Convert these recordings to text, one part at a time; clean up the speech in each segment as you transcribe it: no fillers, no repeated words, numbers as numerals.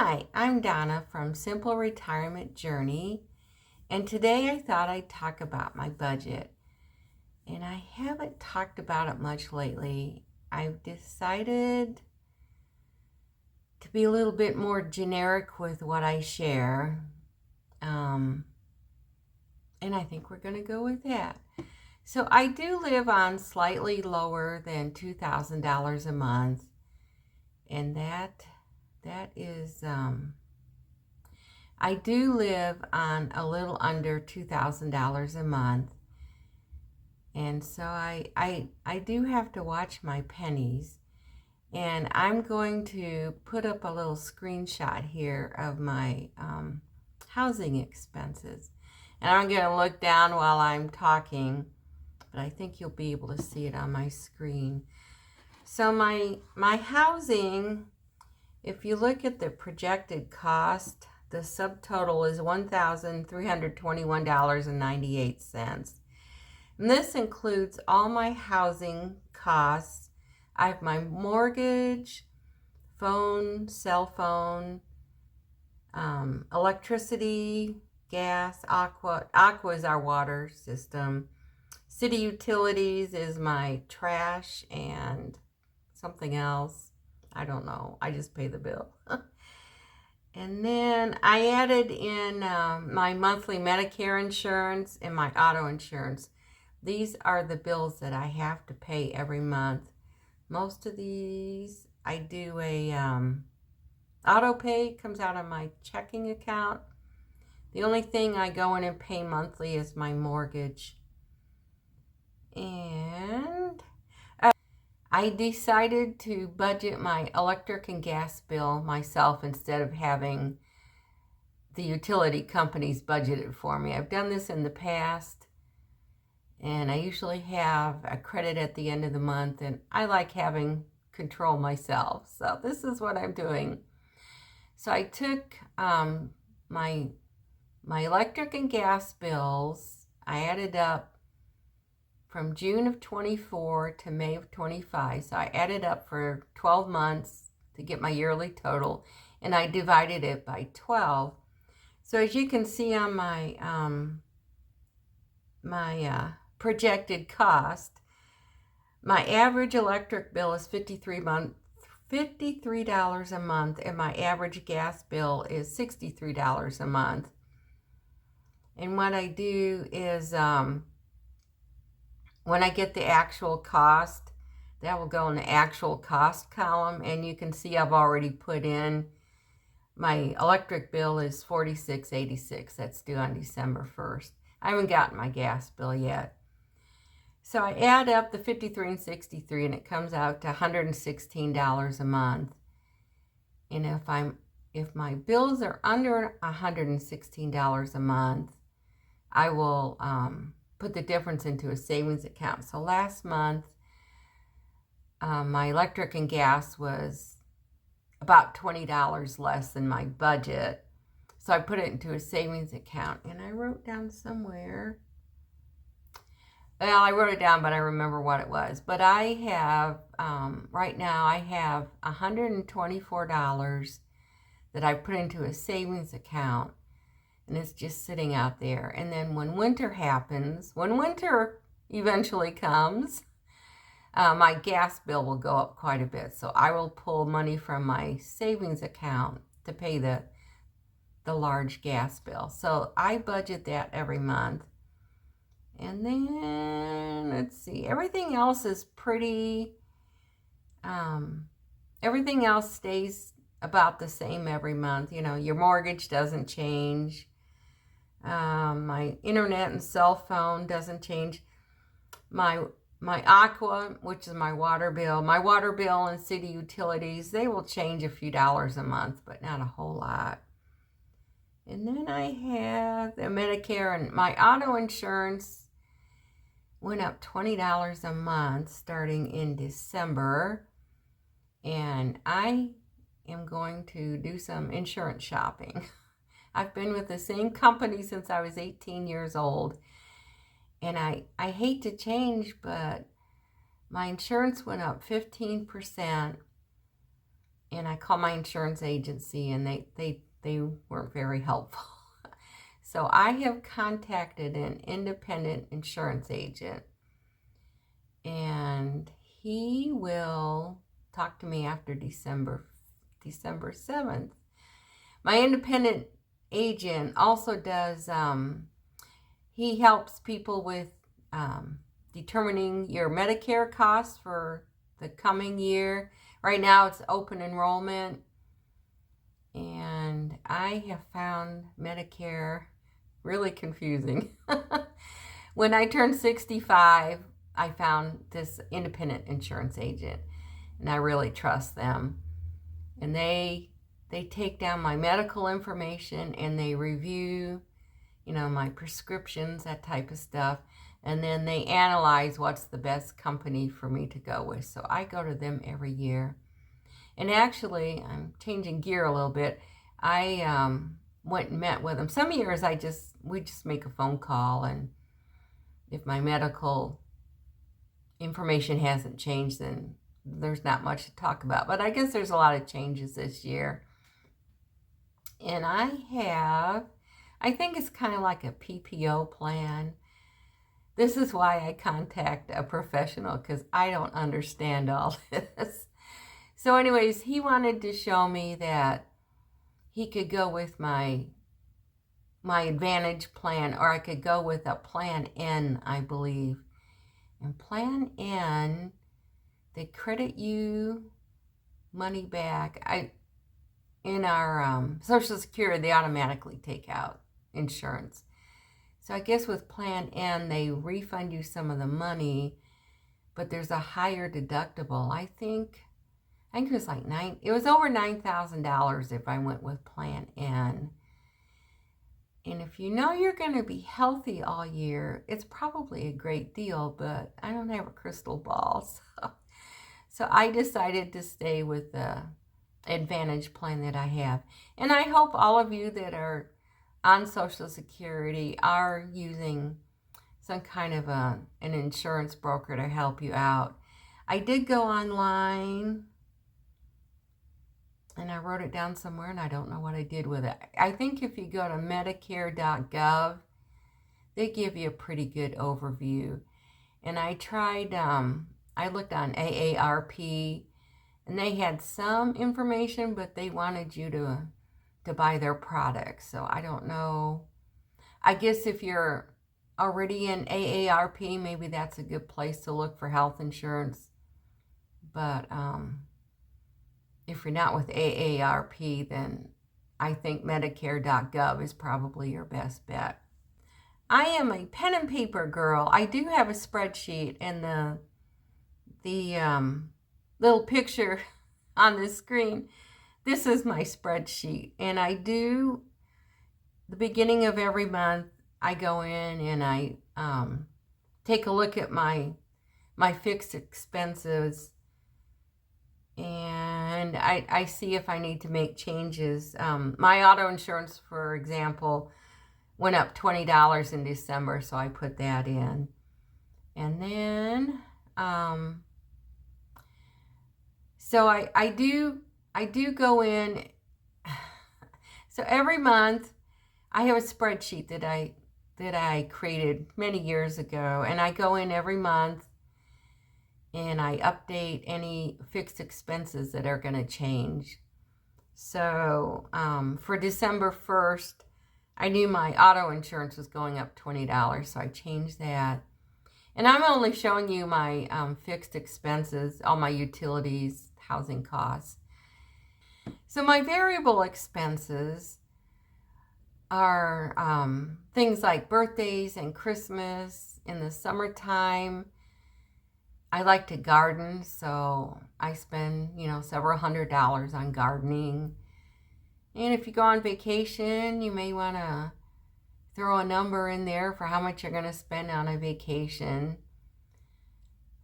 Hi, I'm Donna from Simple Retirement Journey, and today I thought I'd talk about my budget. And I haven't talked about it much lately. I've decided to be a little bit more generic with what I share, and I think we're going to go with that. So I do live on slightly lower than $2,000 a month, and that is I do live on a little under $2,000 a month, and so I do have to watch my pennies, and I'm going to put up a little screenshot here of my housing expenses, and I'm going to look down while I'm talking, but I think you'll be able to see it on my screen. So my housing, if you look at the projected cost, the subtotal is $1,321.98. And this includes all my housing costs. I have my mortgage, phone, cell phone, electricity, gas, aqua. Aqua is our water system. City utilities is my trash and something else. I don't know. I just pay the bill. And then I added in my monthly Medicare insurance and my auto insurance. These are the bills that I have to pay every month. Most of these, I do a auto pay, comes out of my checking account. The only thing I go in and pay monthly is my mortgage. And I decided to budget my electric and gas bill myself instead of having the utility companies budget it for me. I've done this in the past, and I usually have a credit at the end of the month, and I like having control myself. So this is what I'm doing. So I took my electric and gas bills, I added up from June of 24 to May of 25. So I added up for 12 months to get my yearly total, and I divided it by 12. So as you can see on my projected cost, my average electric bill is $53 a month, and my average gas bill is $63 a month. And what I do is when I get the actual cost, that will go in the actual cost column, and you can see I've already put in my electric bill is $46.86. That's due on December 1st. I haven't gotten my gas bill yet. So I add up the 53 and 63, and it comes out to $116 a month. And if my bills are under $116 a month, I will put the difference into a savings account. So last month, my electric and gas was about $20 less than my budget. So I put it into a savings account, and I wrote down somewhere. Well, I wrote it down, but I remember what it was. But I have, right now, I have $124 that I put into a savings account, and it's just sitting out there. And then when winter happens, when winter eventually comes, my gas bill will go up quite a bit. So I will pull money from my savings account to pay the large gas bill. So I budget that every month. And then, let's see, everything else is pretty, everything else stays about the same every month. You know, your mortgage doesn't change. My internet and cell phone doesn't change. My aqua, which is my water bill and city utilities, they will change a few dollars a month, but not a whole lot. And then I have the Medicare, and my auto insurance went up $20 a month starting in December, and I am going to do some insurance shopping. I've been with the same company since I was 18 years old, and I hate to change, but my insurance went up 15%, and I called my insurance agency, and they weren't very helpful. So I have contacted an independent insurance agent, and he will talk to me after December 7th. My independent agent also does, he helps people with determining your Medicare costs for the coming year. Right now it's open enrollment, and I have found Medicare really confusing. When I turned 65, I found this independent insurance agent, and I really trust them. And they take down my medical information, and they review, my prescriptions, that type of stuff. And then they analyze what's the best company for me to go with. So I go to them every year. And actually, I'm changing gear a little bit. I went and met with them. Some years we just make a phone call, and if my medical information hasn't changed, then there's not much to talk about. But I guess there's a lot of changes this year. And I think it's kind of like a PPO plan. This is why I contact a professional, because I don't understand all this. So anyways, he wanted to show me that he could go with my Advantage plan, or I could go with a Plan N, I believe. And Plan N, they credit you money back. In our Social Security, they automatically take out insurance. So I guess with Plan N, they refund you some of the money, but there's a higher deductible. I think it was like it was over $9,000 if I went with Plan N. And if you know you're going to be healthy all year, it's probably a great deal, but I don't have a crystal ball. So I decided to stay with the Advantage plan that I have. And I hope all of you that are on Social Security are using some kind of an insurance broker to help you out. I did go online, and I wrote it down somewhere, and I don't know what I did with it. I think if you go to Medicare.gov, they give you a pretty good overview. And I tried, I looked on AARP, and they had some information, but they wanted you to buy their products. So I don't know. I guess if you're already in AARP, maybe that's a good place to look for health insurance. But if you're not with AARP, then I think Medicare.gov is probably your best bet. I am a pen and paper girl. I do have a spreadsheet, and the little picture on the screen, this is my spreadsheet. And I do, the beginning of every month, I go in and I take a look at my fixed expenses, and I see if I need to make changes. My auto insurance, for example, went up $20 in December, so I put that in. And then so I do go in. So every month I have a spreadsheet that I created many years ago, and I go in every month and I update any fixed expenses that are going to change. So for December 1st, I knew my auto insurance was going up $20, so I changed that. And I'm only showing you my fixed expenses, all my utilities, housing costs. So my variable expenses are things like birthdays and Christmas. In the summertime, I like to garden, so I spend, several $100s on gardening. And if you go on vacation, you may want to throw a number in there for how much you're going to spend on a vacation.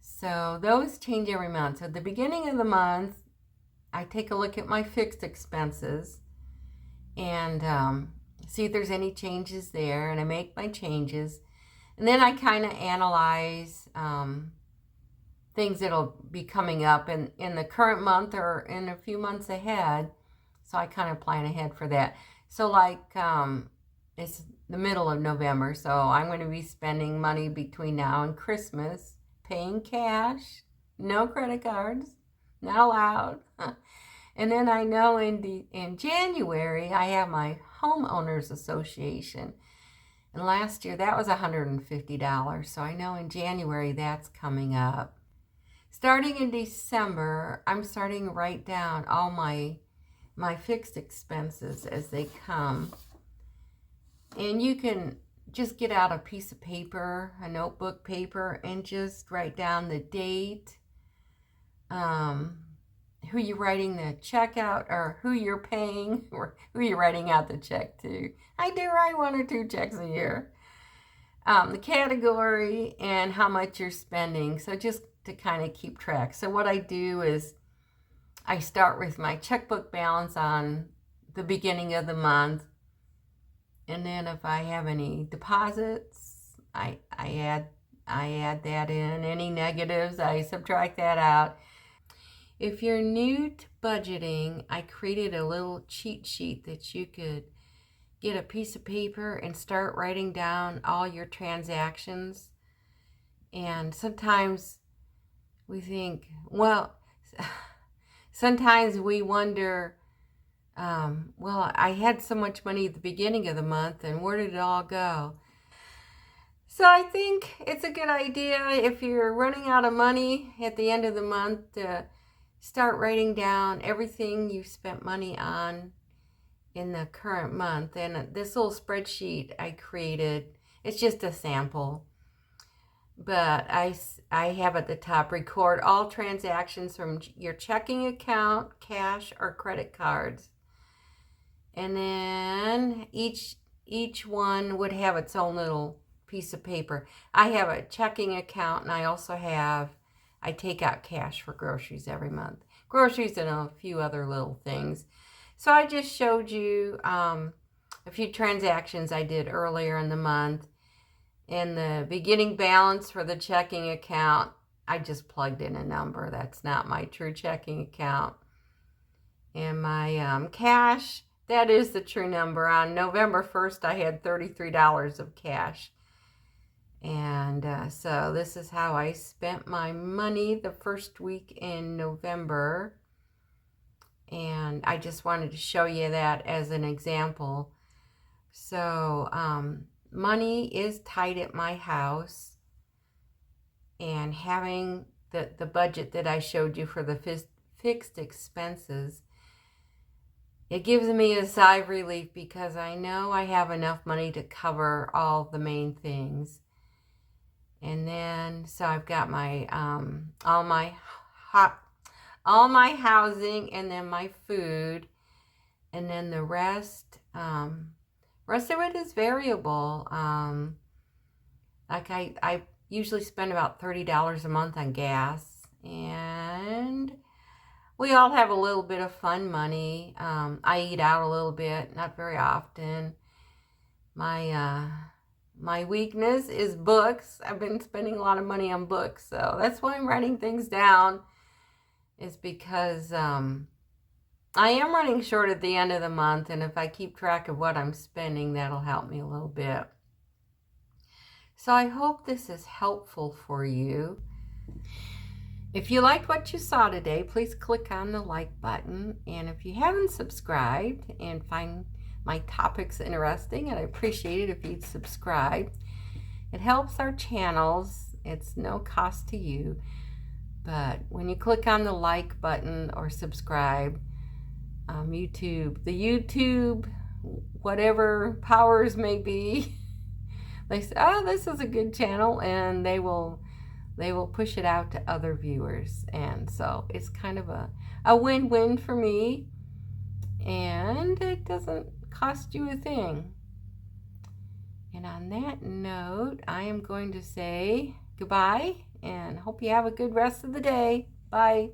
So those change every month. So at the beginning of the month, I take a look at my fixed expenses and see if there's any changes there, and I make my changes. And then I kind of analyze things that'll be coming up in the current month or in a few months ahead. So I kind of plan ahead for that. So like it's the middle of November, so I'm going to be spending money between now and Christmas, paying cash, no credit cards, not allowed. And then I know in January I have my homeowners association. And last year that was $150. So I know in January that's coming up. Starting in December, I'm starting to write down all my fixed expenses as they come. And you can just get out a piece of paper, a notebook paper, and just write down the date, who you're writing the check out, or who you're paying, or who you're writing out the check to. I do write 1 or 2 checks a year. The category and how much you're spending. So just to kind of keep track. So what I do is I start with my checkbook balance on the beginning of the month. And then if I have any deposits, I add that in. Any negatives, I subtract that out. If you're new to budgeting, I created a little cheat sheet that you could get a piece of paper and start writing down all your transactions. And sometimes we think, well, sometimes we wonder, well, I had so much money at the beginning of the month, and where did it all go? So I think it's a good idea if you're running out of money at the end of the month to start writing down everything you spent money on in the current month. And this little spreadsheet I created, it's just a sample, but I have at the top, record all transactions from your checking account, cash, or credit cards. And then each one would have its own little piece of paper. I have a checking account, and I take out cash for groceries every month. Groceries and a few other little things. So I just showed you a few transactions I did earlier in the month. In the beginning balance for the checking account, I just plugged in a number. That's not my true checking account. And my cash, that is the true number. On November 1st, I had $33 of cash. And so this is how I spent my money the first week in November. And I just wanted to show you that as an example. So money is tight at my house. And having the budget that I showed you for the fixed expenses, it gives me a sigh of relief because I know I have enough money to cover all the main things. And then, so I've got my all my housing, and then my food, and then the rest of it is variable. Like I usually spend about $30 a month on gas, and we all have a little bit of fun money. I eat out a little bit, not very often. My weakness is books. I've been spending a lot of money on books, so that's why I'm writing things down, is because I am running short at the end of the month, and if I keep track of what I'm spending, that'll help me a little bit. So I hope this is helpful for you. If you liked what you saw today, please click on the like button. And if you haven't subscribed and find my topics interesting, and I appreciate it if you'd subscribe. It helps our channels. It's no cost to you. But when you click on the like button or subscribe, the YouTube, whatever powers may be, they say, oh, this is a good channel, and they will push it out to other viewers. And so it's kind of a win-win for me, and it doesn't cost you a thing. And on that note, I am going to say goodbye and hope you have a good rest of the day. Bye.